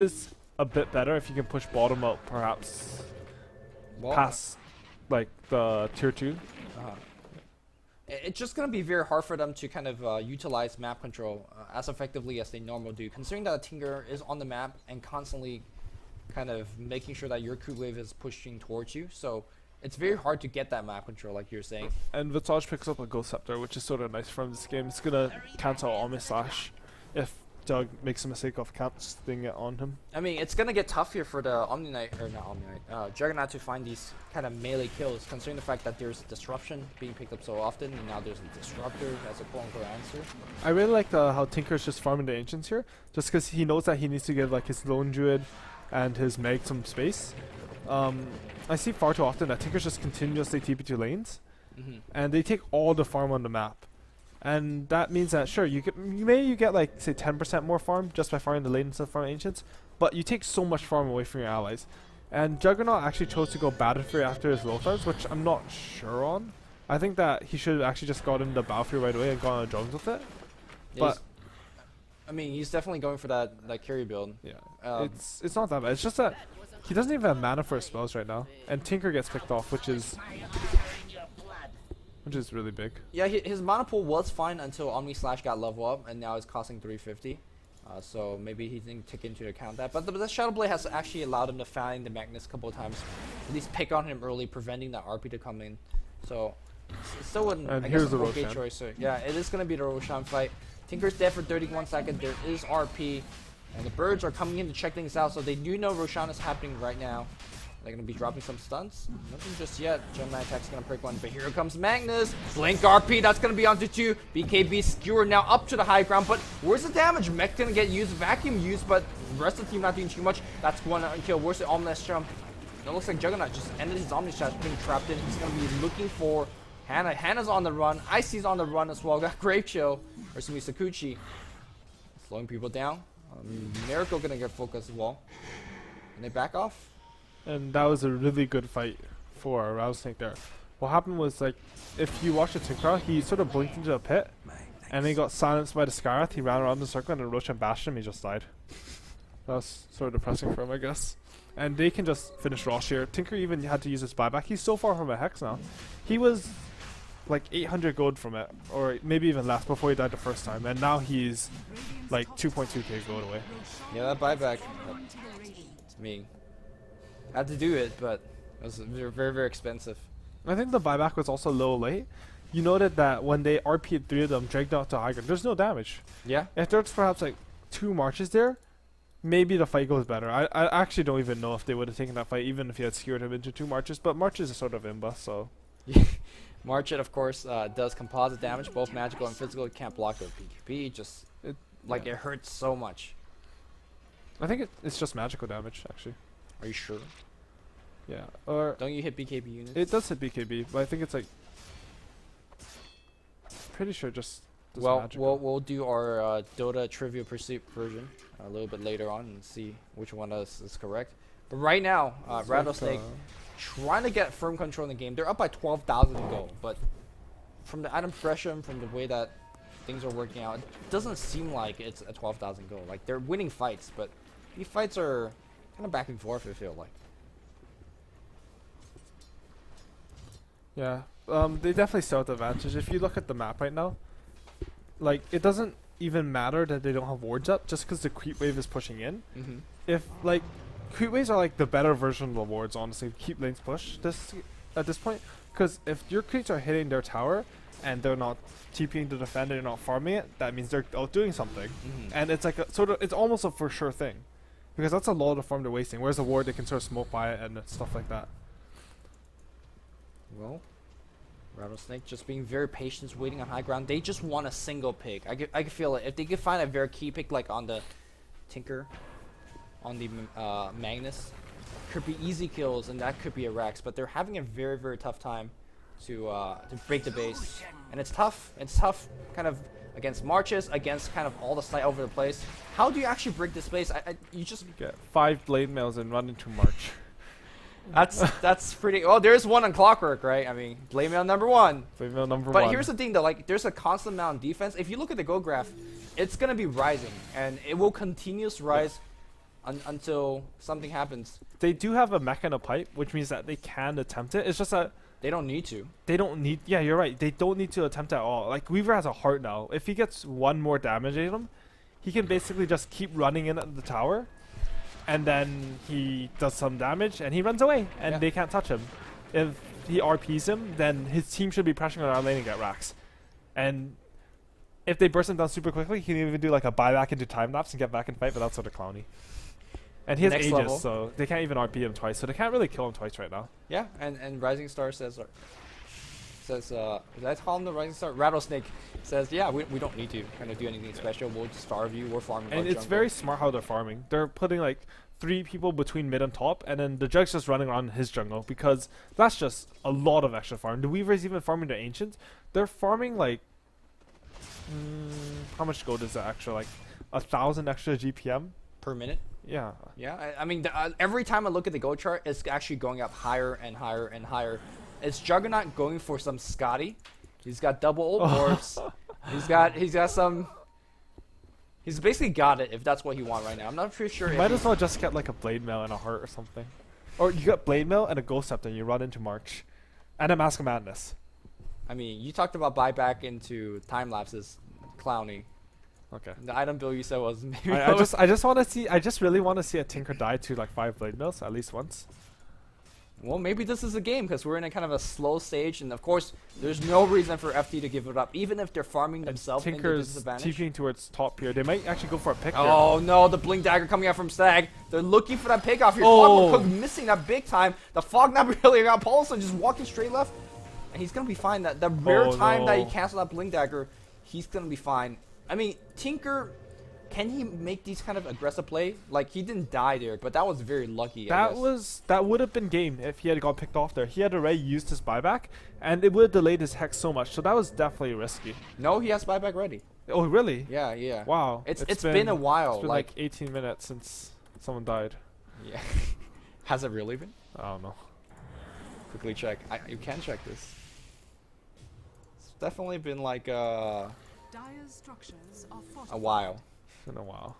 is a bit better if you can push bottom out, perhaps past like the tier 2. It's just going to be very hard for them to kind of utilize map control as effectively as they normally do, considering that a Tinker is on the map and constantly kind of making sure that your crew wave is pushing towards you. So it's very hard to get that map control, like you're saying. And Visage picks up a Ghost Scepter, which is sort of nice from this game. It's going to cancel Omni Slash if Doug makes a mistake of casting it on him. I mean, it's going to get tough here for the Omni Knight, or not Omni Knight, Juggernaut to find these kind of melee kills, considering the fact that there's Disruption being picked up so often, and now there's a Disruptor as a quote-unquote answer. I really like how Tinker's just farming the Ancients here, just because he knows that he needs to give like his Lone Druid and his Meg some space. I see far too often that Tinker's just continuously TP2 lanes, and they take all the farm on the map. And that means that sure you get like say 10% more farm just by farming the lane instead of farming Ancients, but you take so much farm away from your allies. And Juggernaut actually chose to go Battlefield after his Lothars, which I'm not sure on. I think that he should have actually just got into Battlefield right away and gone on drones with it. Yeah, but I mean, he's definitely going for that carry build. Yeah, it's not that bad. It's just that he doesn't even have mana for his spells right now, and Tinker gets picked off, which is really big. Yeah, his mana pool was fine until Omni Slash got level up, and now it's costing 350. So maybe he didn't take into account that. But the Shadow Blade has actually allowed him to find the Magnus a couple of times, at least pick on him early, preventing that RP to come in. So it's still an I guess a okay choice. So yeah, it is going to be the Roshan fight. Tinker's dead for 31 seconds. There is RP, and the birds are coming in to check things out. So they do know Roshan is happening right now. They're going to be dropping some stunts. Nothing just yet. Gemini Attack's going to break one. But here comes Magnus. Blink RP. That's going to be onto 2. BKB skewered now up to the high ground. But where's the damage? Mech going to get used. Vacuum used. But the rest of the team not doing too much. That's one kill. Where's the Omnis jump? It looks like Juggernaut just ended his Omni Slash being trapped in. He's going to be looking for Hannah. Hannah's on the run. Icy's on the run as well. Got Grave Chill. Or Sakuchi. Slowing people down. Miracle going to get focused as well. And they back off. And that was a really good fight for Rattlesnake there. What happened was, like, if you watch the Tinker, he sort of blinked into a pit, and he got silenced by the Skyrath. He ran around the circle, and Roshan bashed him. He just died. That was sort of depressing for him, I guess. And they can just finish Rosh here. Tinker even had to use his buyback. He's so far from a Hex now. He was like 800 gold from it, or maybe even less before he died the first time, and now he's like 2.2k gold away. Yeah, that buyback. I mean, had to do it, but it was very, very expensive. I think the buyback was also a little late. You noted that when they RP'd 3 of them, dragged out to high ground, there's no damage. Yeah. If there's perhaps like 2 marches there, maybe the fight goes better. I actually don't even know if they would have taken that fight, even if he had skewered him into 2 marches, but marches are sort of imba, so. March it, of course, does composite damage, both magical and physical. It can't block with PKP, just it hurts so much. I think it's just magical damage, actually. Are you sure? Yeah. Or don't you hit BKB units? It does hit BKB, but I think it's like pretty sure just does magical. We'll do our Dota Trivial Pursuit version a little bit later on and see which one is correct. But right now, Rattlesnake trying to get firm control in the game. They're up by 12,000 gold, but from the item progression, from the way that things are working out, it doesn't seem like it's a 12,000 gold. Like, they're winning fights, but these fights are kind of back and forth, I feel like. Yeah, they definitely still have the advantage. If you look at the map right now, like, it doesn't even matter that they don't have wards up just because the creep wave is pushing in. If, like, creep waves are like the better version of the wards, honestly, keep lanes pushed at this point, because if your creeps are hitting their tower and they're not TPing to defend and you're not farming it, that means they're out doing something. And it's like it's almost a for sure thing, because that's a lot of farm they're wasting, whereas a ward they can sort of smoke by it and stuff like that. Well, Rattlesnake just being very patient, waiting on high ground. They just want a single pick. I can feel it. If they could find a very key pick, like on the Tinker, on the Magnus, could be easy kills, and that could be a Rex. But they're having a very, very tough time to break the base, and it's tough. It's tough, kind of against marches, against kind of all the slide over the place. How do you actually break this base? You just get 5 blade mails and run into march. That's pretty. Well, there's one on Clockwork, right? I mean, blade mail number 1. Blade mail number 1. But here's the thing, though. Like, there's a constant amount of defense. If you look at the goal graph, it's gonna be rising, and it will continuously rise until something happens. They do have a mech and a pipe, which means that they can attempt it. It's just that They don't need to. they don't need. Yeah, you're right. They don't need to attempt at all. Like Weaver has a heart now. If he gets one more damage at him, he can basically just keep running in at the tower, and then he does some damage and he runs away, and Yeah. they can't touch him. If he RPs him, then his team should be pressuring on our lane and get racks. And if they burst him down super quickly, he can even do like a buyback into time lapse and get back and fight, but that's sort of clowny. And he has Next Aegis, level. so they can't even RP him twice, so they can't really kill him twice right now. Yeah, and Rising Star says did I call him the Rising Star? Rattlesnake says, yeah, we don't need to kind of do anything special. We'll just starve you. We're farming. And our it's jungle. very smart how they're farming. They're putting like 3 people between mid and top, and then the Jug's just running around his jungle, because that's just a lot of extra farm. The Weaver's even farming the Ancients. They're farming like how much gold is that extra? Like 1,000 extra GPM per minute. Yeah. Yeah, I mean, every time I look at the gold chart, it's actually going up higher and higher and higher. It's Juggernaut going for some Scotty. He's got double old orbs. He's got some. He's basically got it if that's what he wants right now. I'm not pretty sure. You might as well just get like a Blade Mail and a heart or something. Or you get Blade Mail and a Ghost Scepter and you run into March. And a Mask of Madness. I mean, you talked about buyback into time lapses, clowny. Okay. The item build you said was maybe. I just really want to see a Tinker die to like 5 Blade Mails at least once. Well, maybe this is a game because we're in a kind of a slow stage, and of course, there's no reason for FT to give it up, even if they're farming themselves into Tinker's disadvantage. TPing towards top here. They might actually go for a pick here. Oh no, the Blink Dagger coming out from Stag. They're looking for that pick off here. Oh. Clockwork Cook missing that big time. The Fog not really got Paulson just walking straight left. And he's going to be fine. That the rare time that he no. cancels that Blink Dagger, he's going to be fine. I mean, Tinker, can he make these kind of aggressive play? Like, he didn't die there, but that was very lucky, I guess. That would have been game if he had got picked off there. He had already used his buyback, and it would have delayed his hex so much. So that was definitely risky. No, he has buyback ready. Oh really? Yeah, yeah. Wow. It's been a while. It's been like 18 minutes since someone died. Yeah. Has it really been? I don't know. Quickly check. You can check this. It's definitely been like a while. It's been a while.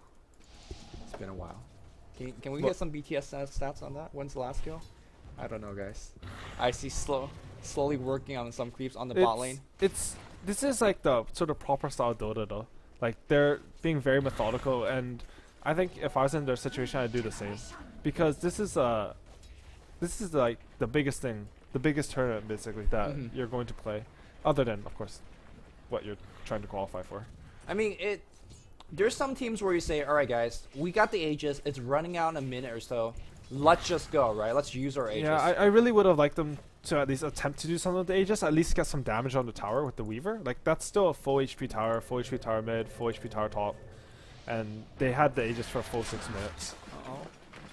It's been a while. Can we get some BTS stats on that? When's the last kill? I don't know, guys. I see slowly working on some creeps on the bot lane. This is like the sort of proper style Dota though. Like they're being very methodical, and I think if I was in their situation, I'd do the same, because this is like the biggest thing, the biggest tournament basically that you're going to play, other than of course what you're trying to qualify for. I mean, there's some teams where you say, all right, guys, we got the Aegis. It's running out in a minute or so. Let's just go, right? Let's use our Aegis. Yeah, I really would have liked them to at least attempt to do something with the Aegis, at least get some damage on the tower with the Weaver. Like, that's still a full HP tower mid, full HP tower top. And they had the Aegis for a full 6 minutes. Uh-oh.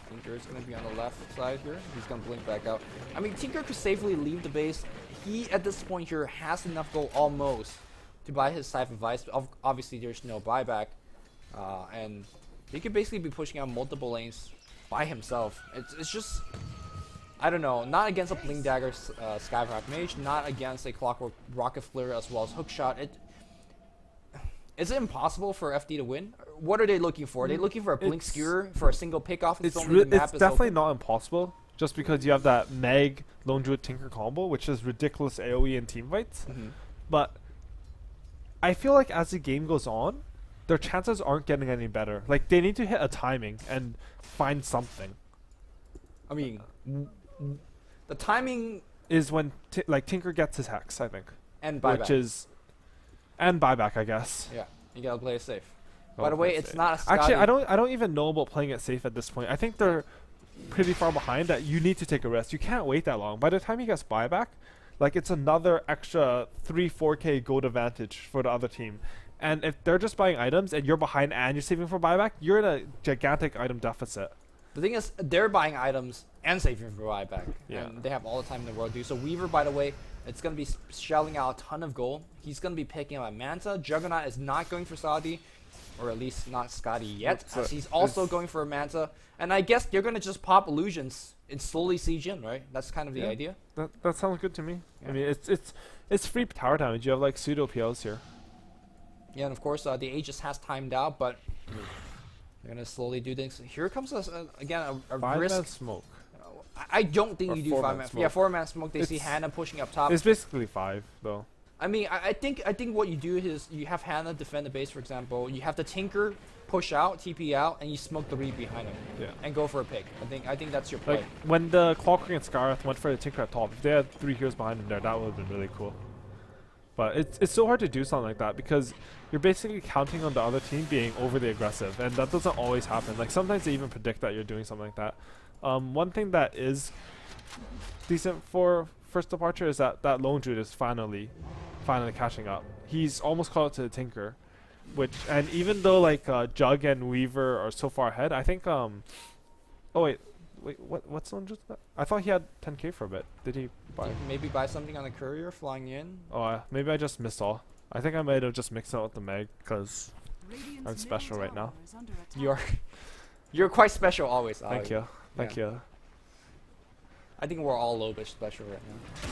Tinker is going to be on the left side here. He's going to blink back out. I mean, Tinker could safely leave the base. He, at this point here, has enough gold almost to buy his Scythe of Vice. Obviously, there's no buyback. And he could basically be pushing out multiple lanes by himself. It's just, I don't know, not against a Blink Dagger Skyrock Mage, not against a Clockwork Rocket Flare as well as Hookshot. Is it impossible for FD to win? What are they looking for? Are they looking for a Blink Skewer for a single pickoff? It's definitely not impossible, just because you have that Meg Lone Druid Tinker combo, which is ridiculous AoE in team fights. But I feel like as the game goes on, their chances aren't getting any better. Like, they need to hit a timing and find something. I mean, the timing is when Tinker gets his hex, I think. And buyback. And buyback, I guess. Yeah, you gotta play it safe. By the way, it's not a Scotty. Actually, I don't even know about playing it safe at this point. I think they're pretty far behind that you need to take a risk. You can't wait that long. By the time he gets buyback, like, it's another extra 3-4k gold advantage for the other team. And if they're just buying items and you're behind and you're saving for buyback, you're in a gigantic item deficit. The thing is, they're buying items and saving for buyback. Yeah. And they have all the time in the world to do. So Weaver, by the way, it's going to be shelling out a ton of gold. He's going to be picking up a Manta. Juggernaut is not going for Saudi, or at least not Scotty yet, as he's also going for a Manta. And I guess they're going to just pop illusions and slowly siege in, right? That's kind of the idea. That sounds good to me. Yeah. I mean, it's free tower damage. You have like pseudo PLs here. Yeah, and of course the Aegis has timed out, but They're gonna slowly do things. Here comes again a 5-man risk. smoke. I don't think Or you do 4-man 5-man. smoke. Yeah, 4-man smoke. They see It's- Hannah pushing up top. It's basically 5 though. I mean, I think what you do is you have Hannah defend the base, for example. You have the Tinker push out, TP out, and you smoke the Reed behind him Yeah. and go for a pick. I think that's your play. Like when the Clockwork and Scarlet went for the Tinker at top, if they had 3 heroes behind them there, that would have been really cool. But it's so hard to do something like that because you're basically counting on the other team being overly aggressive, and that doesn't always happen. Like sometimes they even predict that you're doing something like that. One thing that is decent for first departure is that Lone Druid is finally catching up. He's almost caught up to the Tinker, and even though like Jug and Weaver are so far ahead, I think oh wait, what's Lone Druid? I thought he had 10k for a bit. Did he buy? Maybe buy something on the courier flying in. Oh, maybe I just missed all. I think I might have just mixed it with the Meg because I'm special right now. You're quite special always. Thank you. Thank you. I think we're all a little bit special right now.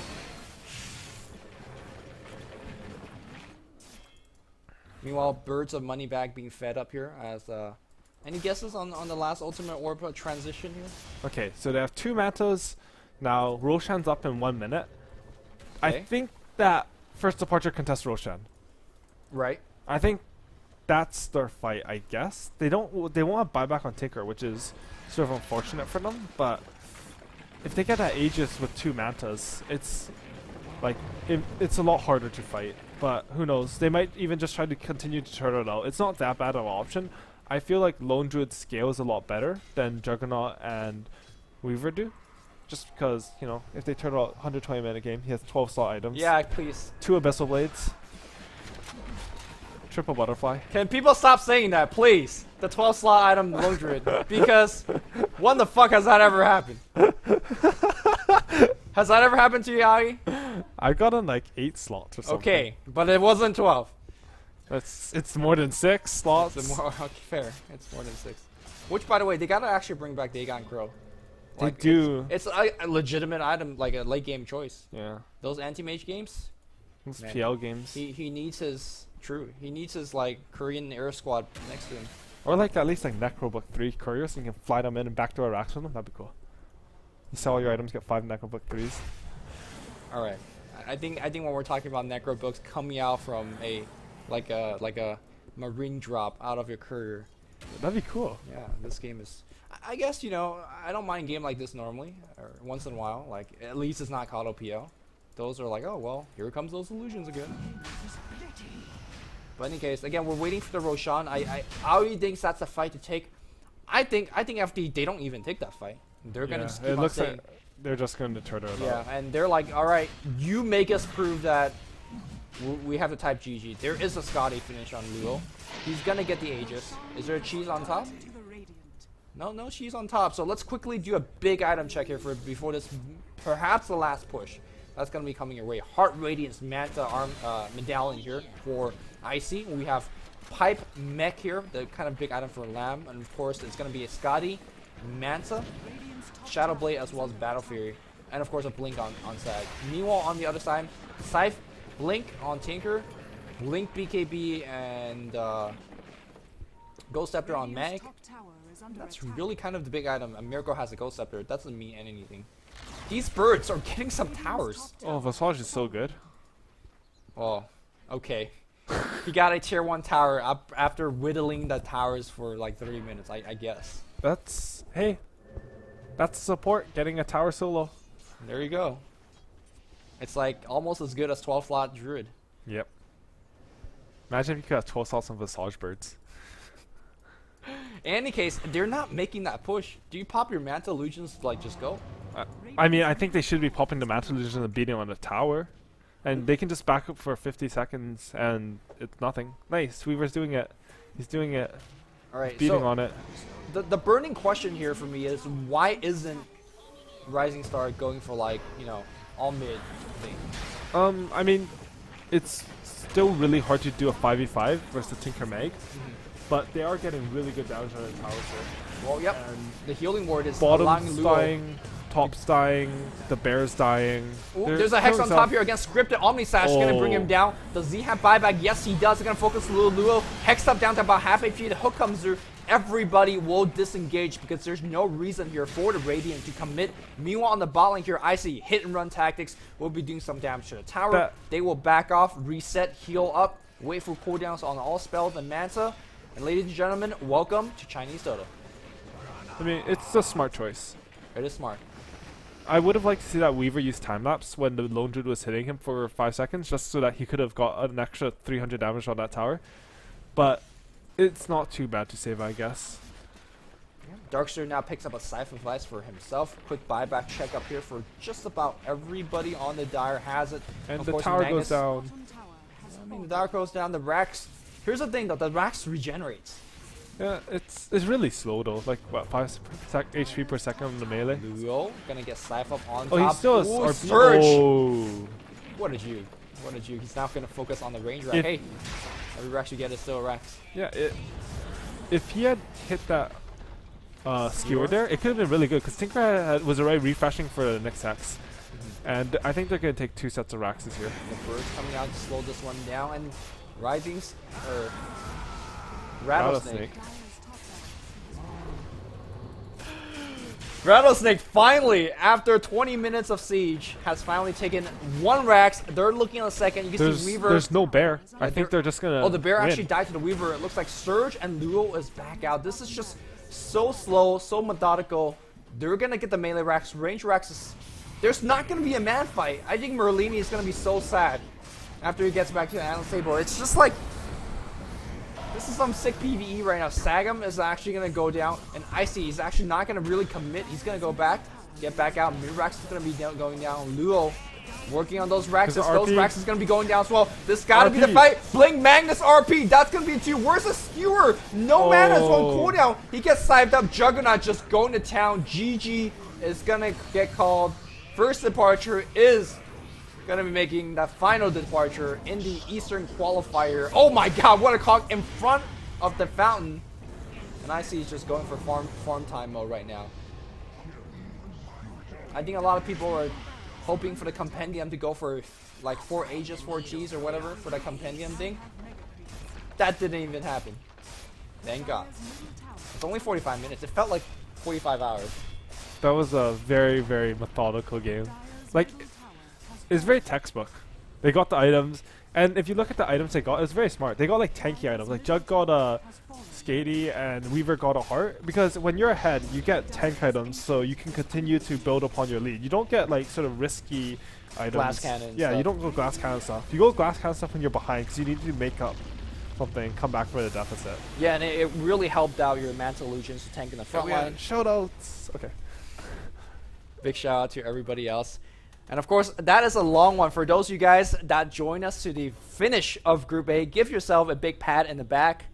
Meanwhile, Birds of Money Bag being fed up here as any guesses on the last Ultimate Orb transition here? Okay, so they have 2 Matos. Now Roshan's up in 1 minute. I Okay. think that first departure contests Roshan. Right. I think that's their fight, I guess. They won't have buyback on Tinker, which is sort of unfortunate for them, but if they get that Aegis with 2 Mantas, it's like it's a lot harder to fight. But who knows? They might even just try to continue to turn it out. It's not that bad of an option. I feel like Lone Druid scales a lot better than Juggernaut and Weaver do. Just because, you know, if they turn out 120-minute game, he has 12 slot items. Yeah, please. 2 Abyssal Blades. Triple Butterfly. Can people stop saying that, please? The 12 slot item Lone Druid. Because when the fuck has that ever happened? Has that ever happened to you, Ali? I got on like 8 slots or something. Okay, but it wasn't 12. It's more than 6 slots. It's more, okay, fair. It's more than 6. Which, by the way, they gotta actually bring back Dagon Crow. They do. It's a legitimate item, like a late game choice. Yeah. Those anti-mage games, Those Man. PL games. he needs his he needs his like Korean air squad next to him. Or like at least like Necrobook 3 couriers, so you can fly them in and backdoor racks with them. That'd be cool. You sell all your items, get 5 Necrobook 3s. All right, I think when we're talking about necro books coming out from a like a marine drop out of your courier, That'd be cool. yeah, this game is. I guess, you know, I don't mind a game like this normally, or once in a while. Like at least it's not called OPL. Those are like, oh well, here comes those illusions again. But in any case, again, we're waiting for the Roshan. I already think that's a fight to take. I think FD they don't even take that fight. They're gonna just keep it on looks saying, like they're just going to turn it yeah, out. and they're like, all right, you make us prove that we have to type GG. There is a Scotty finish on Luo. He's gonna get the Aegis. Is there a cheese on top? No cheese on top. So let's quickly do a big item check here before this, perhaps the last push. That's gonna be coming your way. Heart Radiance Manta arm medallion here for Icy. We have Pipe Mech here, the kind of big item for Lamb, and of course it's gonna be a Scotty, Manta, Shadow Blade, as well as Battle Fury, and of course a Blink on Sag. Meanwhile, on the other side, Scythe, Blink on Tinker, Blink BKB, and Ghost Scepter on Mag. That's really kind of the big item. And Miracle has a Ghost Scepter. That doesn't mean anything. These birds are getting some towers. Oh, Visage is so good. Oh, okay. He got a tier 1 tower up after whittling the towers for like 30 minutes, I guess. That's support, getting a tower solo. There you go. It's like almost as good as 12 slot Druid. Yep. Imagine if you could have 12 slots on Visage birds. In any case, they're not making that push. Do you pop your Manta Illusions like just go? I mean, I think they should be popping the Mantle Illusion and beating on the tower. And they can just back up for 50 seconds and it's nothing. Nice, Weaver's doing it. He's doing it. Alright, Beating so on it. the burning question here for me is why isn't Rising Star going for like, you know, all mid thing? I mean, it's still really hard to do a 5v5 versus Tinker Meg. But they are getting really good damage on the towers here. Well, yep. And The healing ward is allowing bottom's Luo. dying, top's dying, the bear's dying. Ooh, there's a Hex on top here against Scripted. Omni Slash is gonna bring him down. Does he have buyback? Yes, he does. He's gonna focus Luo. Hex up down to about half HP. The hook comes through. everybody will disengage because there's no reason here for the Radiant to commit. Meanwhile, on the bot lane here, I see hit and run tactics will be doing some damage to the tower. They will back off, reset, heal up, wait for cooldowns on all spells and Manta. And ladies and gentlemen, welcome to Chinese Dota. I mean, it's a smart choice. It is smart. I would have liked to see that Weaver use time-lapse when the lone druid was hitting him for 5 seconds, just so that he could have got an extra 300 damage on that tower. But it's not too bad to save, I guess. Darkster now picks up a Siphon Vice for himself. Quick buyback check up here for just about everybody on the Dire has it. And of the course, tower Magnus, goes down. I mean, the tower goes down, the Rax. Here's the thing though, the Rax regenerates. Yeah, it's really slow though. Like what, 5 HP per second on the melee. Luo gonna get Siphon up on Oh, top. he still has Ooh, RP. Surge! Oh. What a juke. What a juke. He's now gonna focus on the range Rax. If- Hey, every Rax you get is still a Rax. Yeah, if he had hit that skewer there, it could have been really good because Tinker was already refreshing for the next hex. And I think they're going to take 2 sets of Raxes here. The Bird's coming out to slow this one down, and Rising's or Rattlesnake. Rattlesnake finally, after 20 minutes of siege, has finally taken 1 Rax. They're looking on the second. You can see Weaver. There's no bear. I think they're just going to Oh, the bear win. actually died to the Weaver. It looks like Surge and Luo is back out. This is just so slow, so methodical. They're going to get the melee Rax. Range Rax is... There's not going to be a man fight. I think Merlini is going to be so sad after he gets back to the analyst table. It's just like... This is some sick PvE right now. Sagam is actually going to go down, and Icy is actually not going to really commit. He's going to go back, get back out. Mirax is going to be going down. Luo working on those Raxes. Those Raxes is going to be going down as well. This got to be the fight. Blink Magnus RP. That's going to be 2. Where's the skewer? No mana is on cooldown. He gets scythed up. Juggernaut just going to town. GG is going to get called. First departure is going to be making that final departure in the Eastern Qualifier. Oh my god, what a clock in front of the fountain. And I see he's just going for farm time mode right now. I think a lot of people are hoping for the compendium to go for like 4 Aegis, 4 Gs or whatever for that compendium thing. That didn't even happen. Thank God. It's only 45 minutes. It felt like 45 hours. That was a very, very methodical game. Like, it's very textbook. They got the items, and if you look at the items they got, it's very smart. They got like tanky items. Like Jug got a Skatey and Weaver got a heart. Because when you're ahead, you get tank items, so you can continue to build upon your lead. You don't get like sort of risky items. Glass cannon. Yeah, stuff. you don't go glass cannon stuff. You go glass cannon stuff when you're behind, because you need to make up something, come back for the deficit. Yeah, and it really helped out your Manta Illusions to tank in the front line. Shoutouts. Okay. Big shout out to everybody else. And of course, that is a long one. For those of you guys that join us to the finish of Group A, give yourself a big pat in the back.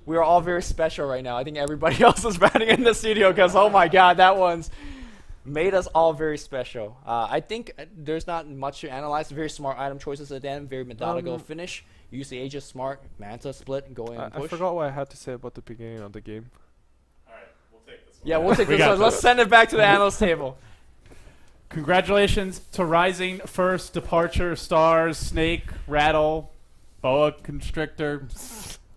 We are all very special right now. I think everybody else is batting in the studio because, oh my god, that one's made us all very special. I think there's not much to analyze. Very smart item choices at the end. Very methodical finish. Use the Aegis smart. Manta split and go in and push. I forgot what I had to say about the beginning of the game. Alright, we'll take this one. Yeah, we'll take this one. Let's send it back to the analyst table. Congratulations to Rising First, Departure, Stars, Snake, Rattle, Boa Constrictor,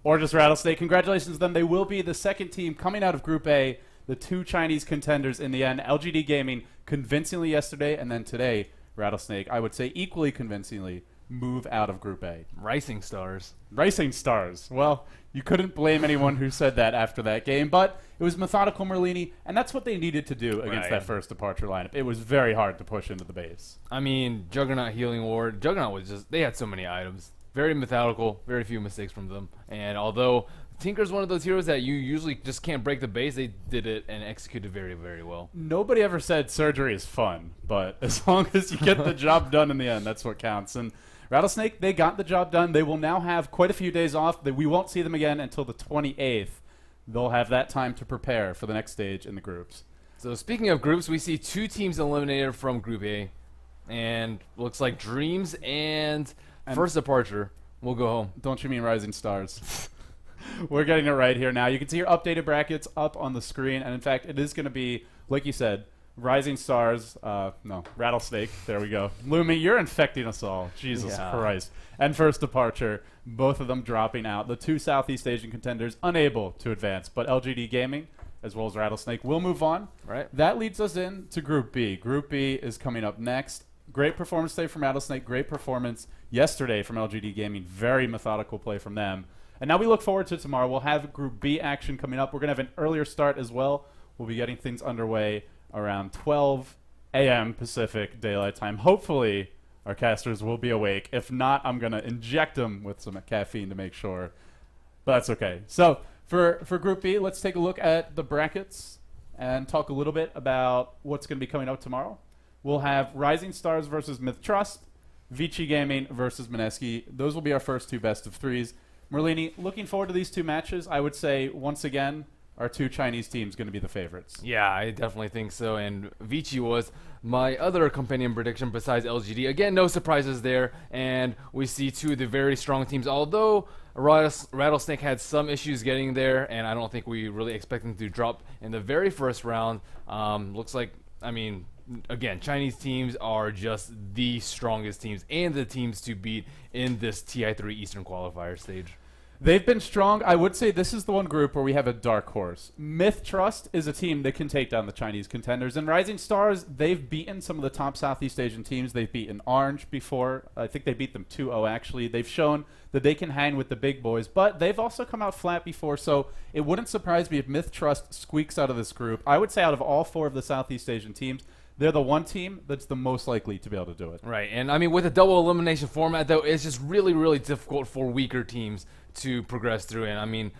or just Rattlesnake. Congratulations to them. They will be the second team coming out of Group A, the 2 Chinese contenders in the end. LGD Gaming convincingly yesterday, and then today, Rattlesnake, I would say equally convincingly, move out of Group A. Rising Stars. Rising Stars. Well, you couldn't blame anyone who said that after that game, but it was methodical Merlini, and that's what they needed to do against that first departure lineup. It was very hard to push into the base. I mean, Juggernaut Healing Ward. Juggernaut was just, they had so many items. Very methodical, very few mistakes from them. And although Tinker's one of those heroes that you usually just can't break the base, they did it and executed very, very well. Nobody ever said surgery is fun, but as long as you get the job done in the end, that's what counts. And Rattlesnake, they got the job done. They will now have quite a few days off. We won't see them again until the 28th. They'll have that time to prepare for the next stage in the groups. So speaking of groups, we see 2 teams eliminated from Group A. And looks like Dreams and First Departure will go home. Don't you mean Rising Stars? We're getting it right here now. You can see your updated brackets up on the screen. And in fact, it is going to be, like you said, Rising Stars, no, Rattlesnake, there we go. Lumi, you're infecting us all. Jesus Yeah. Christ. And First Departure, both of them dropping out. The two Southeast Asian contenders unable to advance, but LGD Gaming, as well as Rattlesnake, will move on. Right. That leads us into Group B. Group B is coming up next. Great performance today from Rattlesnake, great performance yesterday from LGD Gaming, very methodical play from them. And now we look forward to tomorrow. We'll have Group B action coming up. We're going to have an earlier start as well. We'll be getting things underway around 12 a.m. Pacific Daylight Time. Hopefully, our casters will be awake. If not, I'm going to inject them with some caffeine to make sure. But that's okay. So for Group B, let's take a look at the brackets and talk a little bit about what's going to be coming up tomorrow. We'll have Rising Stars versus Myth Trust, Vici Gaming versus Mineski. Those will be our first two best of threes. Merlini, looking forward to these two matches. I would say, once again, our two Chinese teams going to be the favorites. Yeah, I definitely think so. And Vici was my other companion prediction besides LGD. Again, no surprises there. And we see two of the very strong teams. Although Rattlesnake had some issues getting there, and I don't think we really expect them to drop in the very first round. Looks like, I mean, again, Chinese teams are just the strongest teams and the teams to beat in this TI3 Eastern Qualifier stage. They've been strong. I would say this is the one group where we have a dark horse. Myth Trust is a team that can take down the Chinese contenders. And Rising Stars, they've beaten some of the top Southeast Asian teams. They've beaten Orange before. I think they beat them 2-0, actually. They've shown that they can hang with the big boys. But they've also come out flat before, so it wouldn't surprise me if Myth Trust squeaks out of this group. I would say out of all four of the Southeast Asian teams, they're the one team that's the most likely to be able to do it. Right, and I mean, with a double elimination format, though, it's just really, really difficult for weaker teams to progress through. And I mean,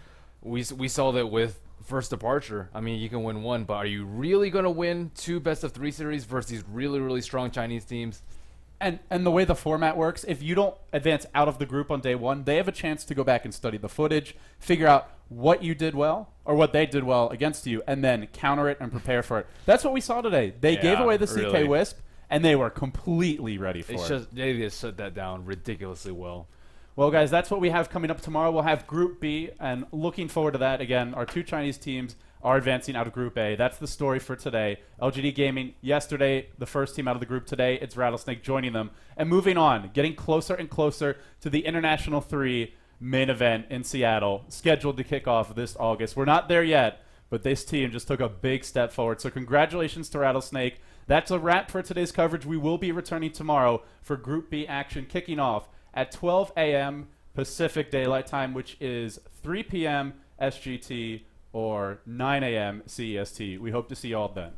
we saw that with First Departure. I mean, you can win one, but are you really going to win two best of three series versus these really, really strong Chinese teams? And the way the format works, if you don't advance out of the group on day one, they have a chance to go back and study the footage, figure out what you did well or what they did well against you, and then counter it and prepare for it. That's what we saw today. They gave away the CK really. Wisp, and they were completely ready for it. They just shut that down ridiculously well. Well, guys, that's what we have coming up tomorrow. We'll have Group B, and looking forward to that. Again, our two Chinese teams are advancing out of Group A. That's the story for today. LGD Gaming yesterday, the first team out of the group. Today, it's Rattlesnake joining them. And moving on, getting closer and closer to the International 3 main event in Seattle, scheduled to kick off this August. We're not there yet, but this team just took a big step forward. So congratulations to Rattlesnake. That's a wrap for today's coverage. We will be returning tomorrow for Group B action, kicking off at 12 a.m. Pacific Daylight Time, which is 3 p.m. SGT or 9 a.m. CEST. We hope to see you all then.